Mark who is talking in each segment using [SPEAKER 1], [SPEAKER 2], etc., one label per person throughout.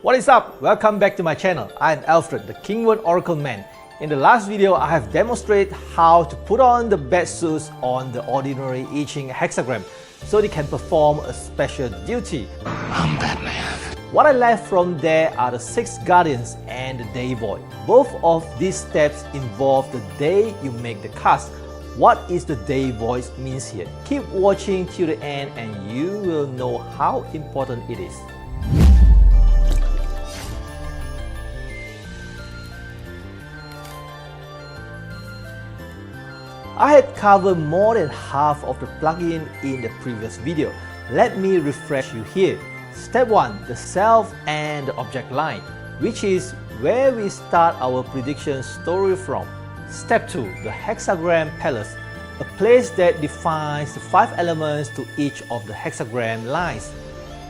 [SPEAKER 1] What is up? Welcome back to my channel. I am Alfred, the King Wen Oracle Man. In the last video, I have demonstrated how to put on the bed suits on the ordinary I-Ching hexagram so they can perform a special duty.
[SPEAKER 2] I'm Batman.
[SPEAKER 1] What I left from there are the 6 guardians and the day void. Both of these steps involve the day you make the cast. What is the day void means here? Keep watching till the end and you will know how important it is. I had covered more than half of the plugin in the previous video. Let me refresh you here. Step 1, the self and the object line, which is where we start our prediction story from. Step 2, the hexagram palace, a place that defines the 5 elements to each of the hexagram lines.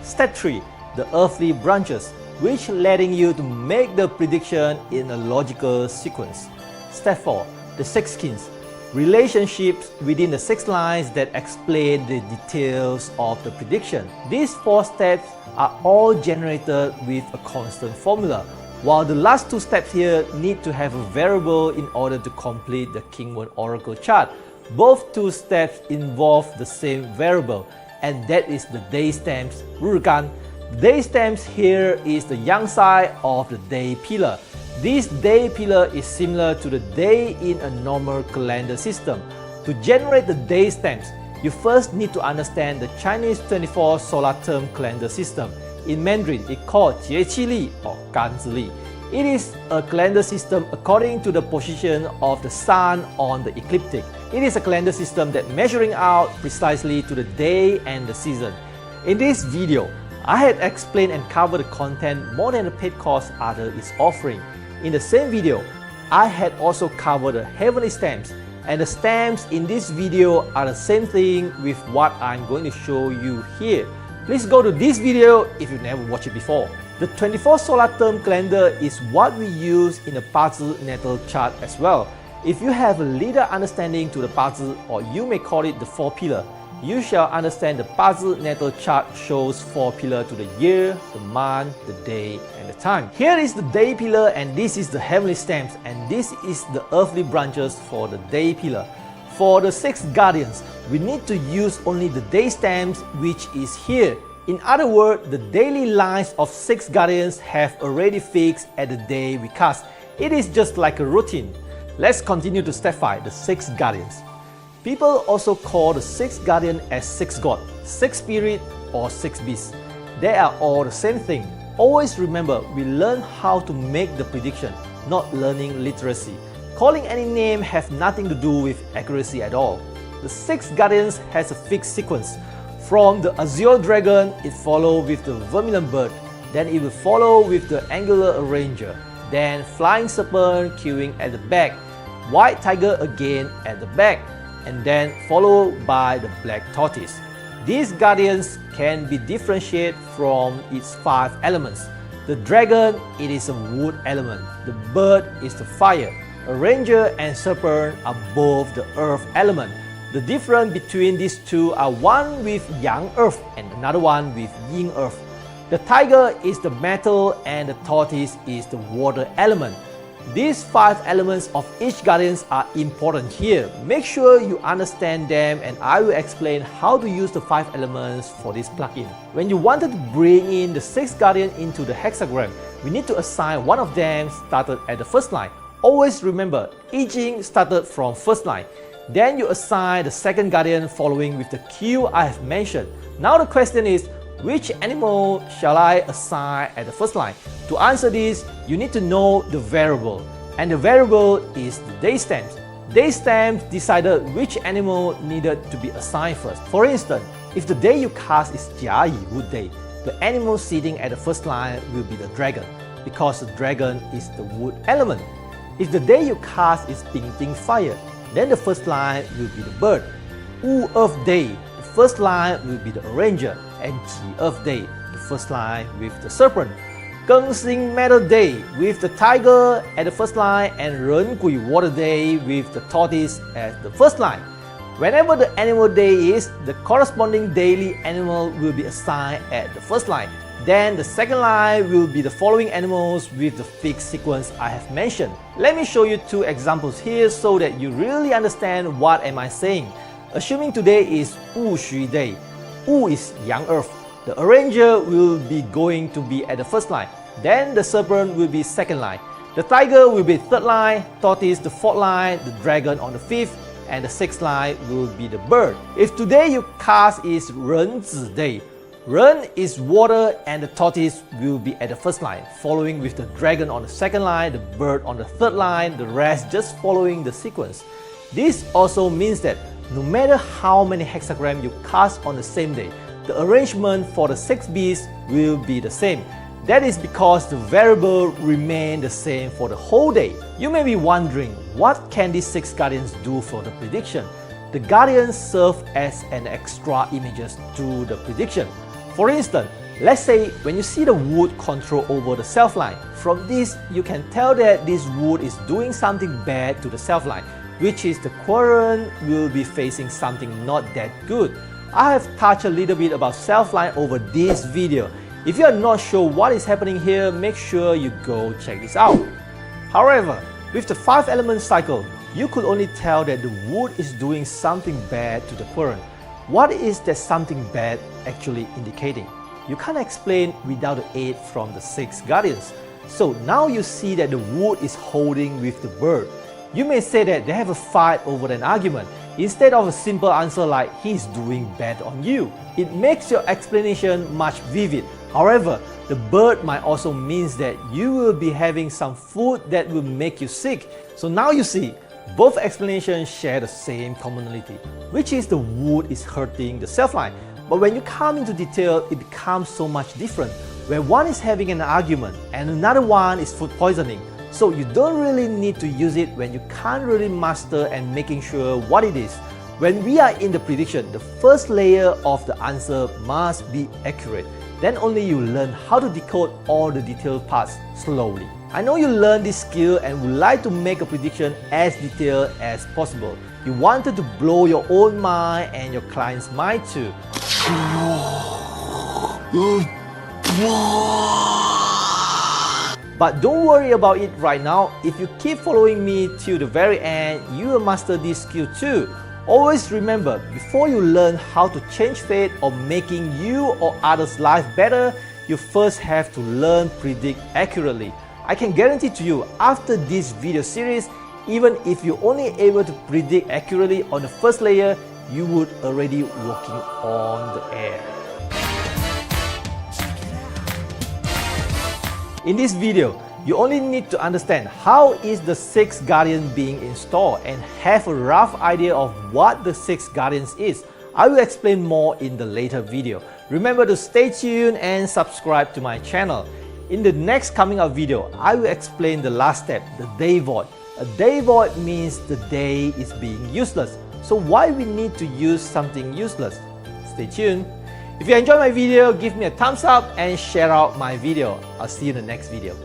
[SPEAKER 1] Step 3, the earthly branches, which letting you to make the prediction in a logical sequence. Step 4, the 6 skins, relationships within the 6 lines that explain the details of the prediction. These 4 steps are all generated with a constant formula, while the last 2 steps here need to have a variable in order to complete the King Wen Oracle chart. Both 2 steps involve the same variable, and that is the day stamps Rurukan. The day stamps here is the yang side of the day pillar. This day pillar is similar to the day in a normal calendar system. To generate the day stamps, you first need to understand the Chinese 24 solar term calendar system. In Mandarin, it's called 节气历 or 干支历. It is a calendar system according to the position of the sun on the ecliptic. It is a calendar system that measuring out precisely to the day and the season. In this video, I had explained and covered the content more than the paid course other is offering. In the same video, I had also covered the heavenly stamps, and the stamps in this video are the same thing with what I'm going to show you here. Please go to this video if you never watched it before. The 24 solar term calendar is what we use in the Bazi natal chart as well. If you have a little understanding to the Bazi, or you may call it the 4 pillar, you shall understand the Bazi natal chart shows 4 pillars to the year, the month, the day, and the time. Here is the day pillar, and this is the heavenly stamps, and this is the earthly branches for the day pillar. For the 6 guardians, we need to use only the day stamps, which is here. In other words, the daily lines of 6 guardians have already fixed at the day we cast. It is just like a routine. Let's continue to step 5, the 6 guardians. People also call the 6 guardian as 6 god, 6 spirit, or 6 beasts. They are all the same thing. Always remember, we learn how to make the prediction, not learning literacy. Calling any name has nothing to do with accuracy at all. The 6 guardians has a fixed sequence. From the azure dragon, it follows with the vermilion bird. Then it will follow with the angular arranger. Then flying serpent queuing at the back. White tiger again at the back. And then followed by the black tortoise. These guardians can be differentiated from its 5 elements. The dragon, it is a wood element. The bird is the fire. Arranger and serpent are both the earth element. The difference between these 2 are one with yang earth and another one with yin earth. The tiger is the metal and the tortoise is the water element. These 5 elements of each guardians are important here. Make sure you understand them, and I will explain how to use the 5 elements for this plugin. When you wanted to bring in the 6 guardian into the hexagram, we need to assign one of them started at the first line. Always remember, I-Ching started from first line. Then you assign the second guardian following with the queue I have mentioned. Now the question is, which animal shall I assign at the first line? To answer this, you need to know the variable, and the variable is the day stamps. Day stamps decided which animal needed to be assigned first. For instance, if the day you cast is Jia Yi wood day, the animal sitting at the first line will be the dragon, because the dragon is the wood element. If the day you cast is Ping Ting fire, then the first line will be the bird. Wu earth day, the first line will be the arranger, and Qi earth day, the first line with the serpent. Geng Xing metal day with the tiger at the first line, and Ren Gui water day with the tortoise as the first line. Whenever the animal day is, the corresponding daily animal will be assigned at the first line. Then the second line will be the following animals with the fixed sequence I have mentioned. Let me show you two examples here so that you really understand what am I saying. Assuming today is Wu Xu Day. Wu is young earth. The arranger will be going to be at the first line. Then the serpent will be second line. The tiger will be third line, tortoise the fourth line, the dragon on the fifth, and the sixth line will be the bird. If today your cast is Ren Day, Ren is water and the tortoise will be at the first line, following with the dragon on the second line, the bird on the third line, the rest just following the sequence. This also means that no matter how many hexagrams you cast on the same day, the arrangement for the 6 beasts will be the same. That is because the variable remain the same for the whole day. You may be wondering, what can these 6 guardians do for the prediction? The guardians serve as an extra images to the prediction. For instance, let's say when you see the wood control over the self-line, from this you can tell that this wood is doing something bad to the self-line, which is the quadrant will be facing something not that good. I have touched a little bit about self-line over this video. If you are not sure what is happening here, make sure you go check this out. However, with the 5-element cycle, you could only tell that the wood is doing something bad to the quadrant. What is that something bad actually indicating? You can't explain without the aid from the 6 guardians. So now you see that the wood is holding with the bird. You may say that they have a fight over an argument, instead of a simple answer like he's doing bad on you. It makes your explanation much vivid. However, the bird might also means that you will be having some food that will make you sick. So now you see, both explanations share the same commonality, which is the wood is hurting the self-line. But when you come into detail, it becomes so much different, where one is having an argument and another one is food poisoning. So you don't really need to use it when you can't really master and making sure what it is. When we are in the prediction, the first layer of the answer must be accurate. Then only you learn how to decode all the detailed parts slowly. I know you learned this skill and would like to make a prediction as detailed as possible. You wanted to blow your own mind and your client's mind too. But don't worry about it right now. If you keep following me till the very end, you will master this skill too. Always remember, before you learn how to change fate or making you or others' life better, you first have to learn predict accurately. I can guarantee to you, after this video series, even if you're only able to predict accurately on the first layer, you would already walking on the air. In this video, you only need to understand how is the 6 guardian being installed and have a rough idea of what the 6 guardians is. I will explain more in the later video. Remember to stay tuned and subscribe to my channel. In the next coming up video, I will explain the last step, the day void. A day void means the day is being useless. So why we need to use something useless? Stay tuned. If you enjoyed my video, give me a thumbs up and share out my video. I'll see you in the next video.